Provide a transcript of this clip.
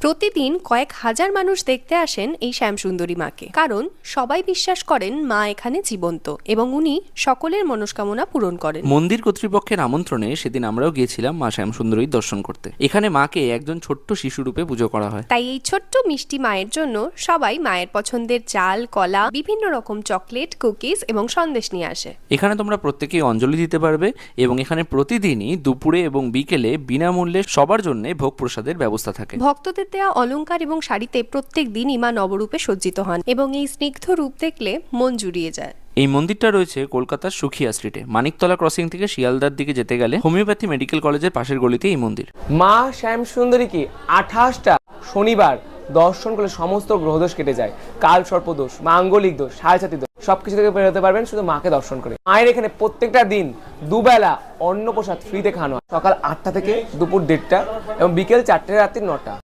প্রতিদিন কয়েক হাজার মানুষ দেখতে আসেন এই শ্যামসুন্দরী মাকে, কারণ সবাই বিশ্বাস করেন মা এখানে জীবন্ত এবং উনি সকলের মনস্কামনা পূরণ করেন। মন্দির কর্তৃপক্ষের আমন্ত্রণে সেদিন আমরাও গিয়েছিলাম মা শ্যামসুন্দরীর দর্শন করতে। এখানে মাকে একজন ছোট্ট শিশুরূপে পুজো করা হয়। তাই এই ছোট্ট মিষ্টি মায়ের জন্য সবাই মায়ের পছন্দের চাল, কলা, বিভিন্ন রকম চকলেট, কুকিজ এবং সন্দেশ নিয়ে আসে। এখানে তোমরা প্রত্যেকেই অঞ্জলি দিতে পারবে এবং এখানে প্রতিদিনই দুপুরে এবং বিকেলে বিনামূল্যে সবার জন্য ভোগ প্রসাদের ব্যবস্থা থাকে। ভক্তদের দেয়া অলংকার এবং শাড়িতে প্রত্যেক দিনই মা নবরূপে সজ্জিত হন এবং এই স্নিগ্ধ রূপ দেখলে মন জুড়িয়ে যায়। এই মন্দিরটা রয়েছে কলকাতার সুখিয়া স্ট্রিটে, মানিকতলা ক্রসিং থেকে শিয়ালদার দিকে যেতে গেলে হোমিওপ্যাথি মেডিকেল কলেজের পাশের গলিতে এই মন্দির। মা শ্যামসুন্দরীকে 28টা শনিবার দর্শন করলে সমস্ত গ্রহদোষ কেটে যায়। কাল সর্পদোষ, মাঙ্গলিক দোষ, সাড়ে দোষ সবকিছু থেকে বেরোতে পারবেন শুধু মাকে দর্শন করে। মায়ের এখানে প্রত্যেকটা দিন দুবেলা অন্ন প্রসাদ ফ্রিতে খাওয়ানো হয়, সকাল 8টা থেকে দুপুর 1:30 এবং বিকেল 4টে রাত্রি 9টা।